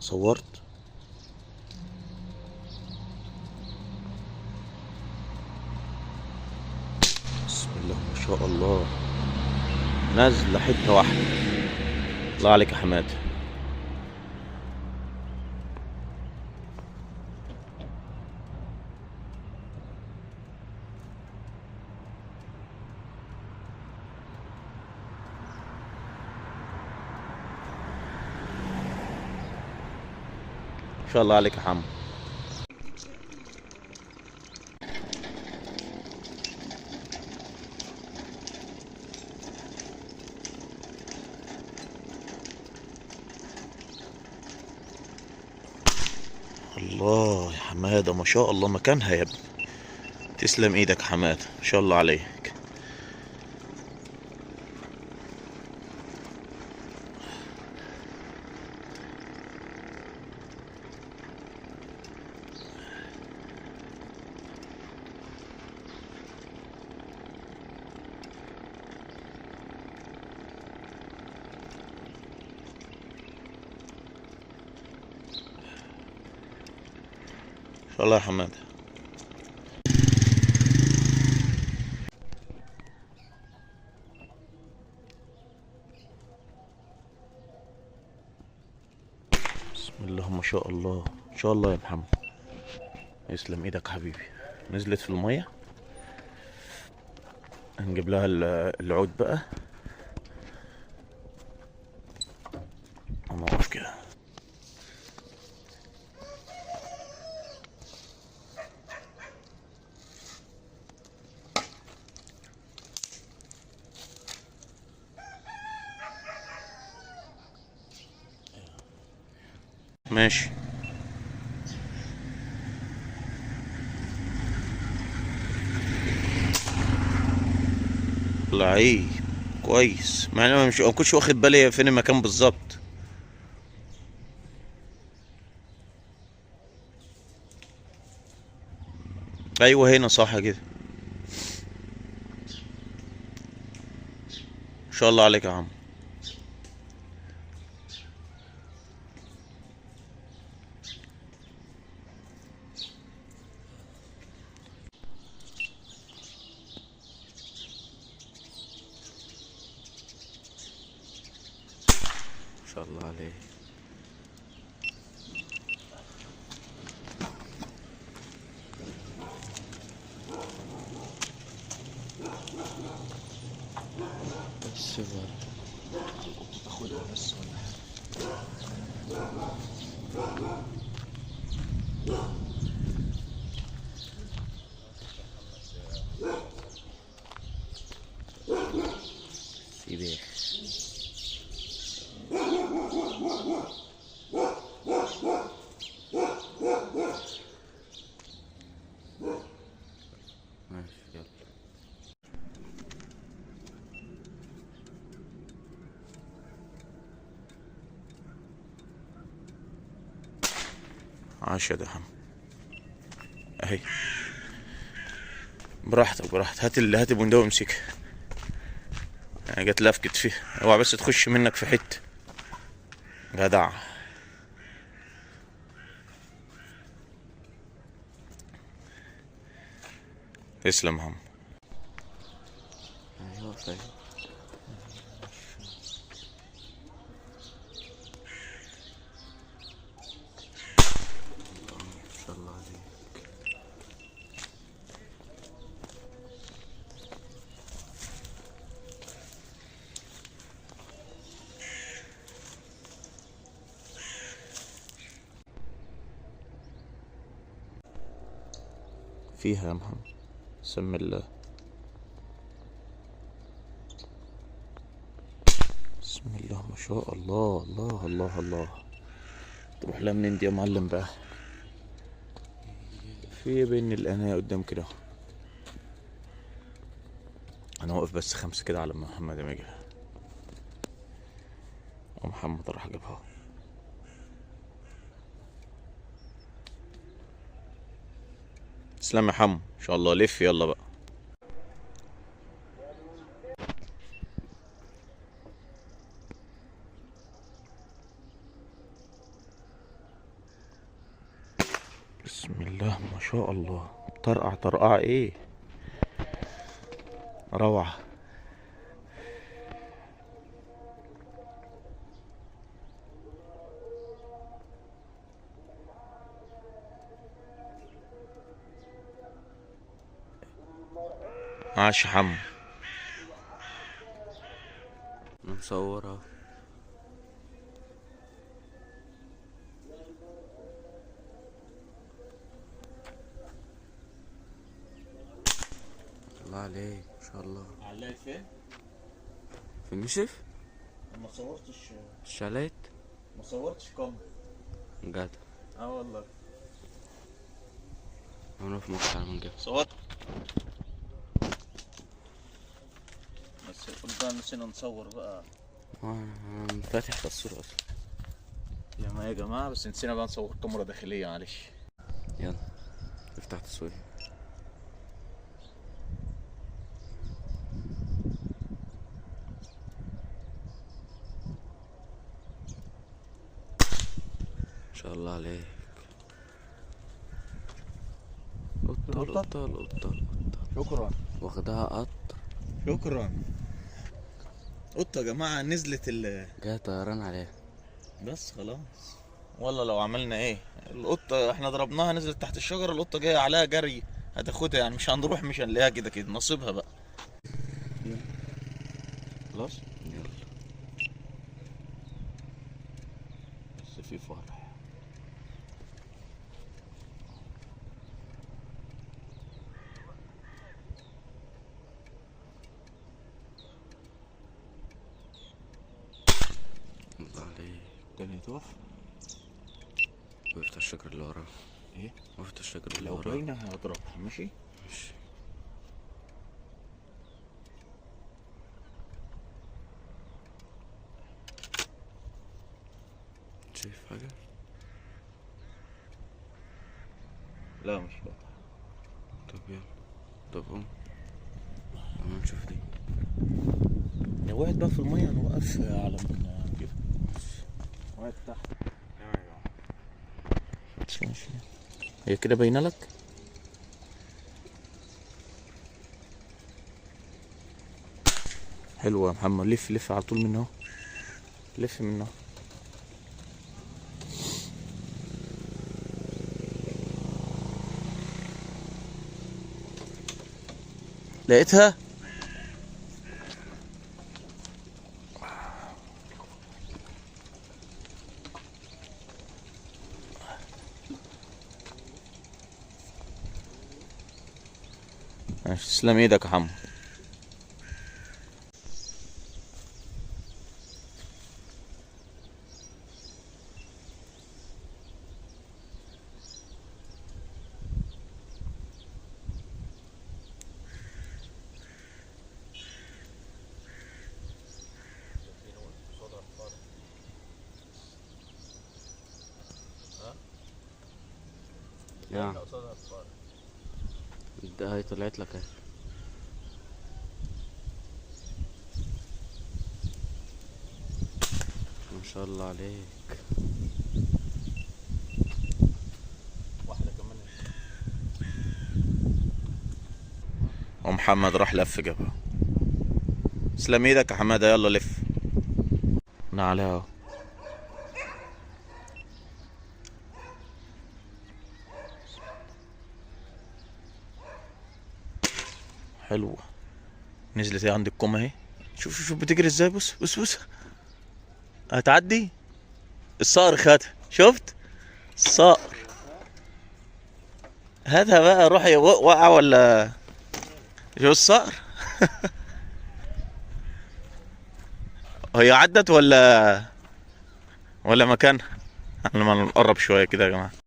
صورت. بسم الله ما شاء الله، نازله حته واحده. الله عليك يا حماد. ما شاء الله عليك يا حمو. الله يا حماده، ما شاء الله مكانها يا ابني. تسلم ايدك يا حماده، ما شاء الله عليك. ما شاء الله يا حماده. بسم الله ما شاء الله، ما شاء الله يا محمد. يسلم ايدك حبيبي. نزلت في الميه، هنجيب لها العود بقى. هنقف كده. ماشي. لعيب كويس، مع اني مش ما كنتش واخد بالي فين المكان بالظبط. ايوه هنا صح كده. ما شاء الله عليك يا عم. ما شاء الله عليك. بس اخدها بس ولا سيبيه. ماشي يلا. عاش يا دحم. اهي. براحتك براحتك، هات البندقية وامسكها. انا جت لفكت فيها، اوعى بس تخش منك في حته. جدع. تسلم يا عم. ايوه طيب. ما شاء الله عليك. فيها يا محمد. سم الله. بسم الله ما شاء الله. الله الله الله. تروح لها منين دي يا معلم بقى؟ في بين الاناية قدام كده. انا واقف بس 5 كده على ما محمد ما يجي. ومحمد راح جابها. تسلم يا حمو، ان شاء الله. لف يلا بقى. بسم الله ما شاء الله. طرقع طرقعة ايه، روعة. عاش حمو. مصورها. الله عليك ما شاء الله. علقت فين؟ في النشف ما صورتش. الشاليت. ما صورتش كم. جدع. والله انا في مقطع من جد. صورت. بس قلنا نسينا نصور بقى. انا فاتح في الصورة اصلا. يا جماعة بس نسينا بقى نصور كاميرا داخلية، معلش. يلا افتح تصوير. ما شاء الله عليك. قطة القطة القطة. شكرا واخدها قط. شكرا. قطة يا جماعة نزلت جاي طيران عليها. بس خلاص. والله لو عملنا ايه، القطة احنا ضربناها نزلت تحت الشجرة، القطة جاية عليها جري هتاخدها، يعني مش هنروح مش هنلاقيها كده كده، نصيبها بقى. خلاص يلا. بس في فرح. الله عليك. تاني تقف. وقفت الشجر اللي وراه. ايه؟ وقفت الشجر اللي لو وراه. باينة هضربها. ماشي. ماشي. شايف حاجة؟ لا مش واضح. طب يلا. طب قوم. اما نشوف دي. لو وقعت بقى في المية نوقف على من كده. وقعت تحت. ماشي. هي كده باينة لك؟ حلوة يا محمد. لف لف على طول من اهو. لف من اهو. لقيتها. ماشي. تسلم ايدك يا حمو. يا ده هي طلعت لك اهي. ما شاء الله عليك. واحدة كمان. ومحمد راح لف جابها. تسلم ايدك يا حماده. يلا لف. انا عليها اهو. حلوة. نزلت اهي عند الكوم اهي. شوف شوف شوف بتجري ازاي. بص بص بص. هتعدي. الصقر خدها. شفت الصقر. هاتها بقى. روح وقع ولا. شوف الصقر. هي عدت ولا مكانها. احنا ما نقرب شويه كده يا جماعه.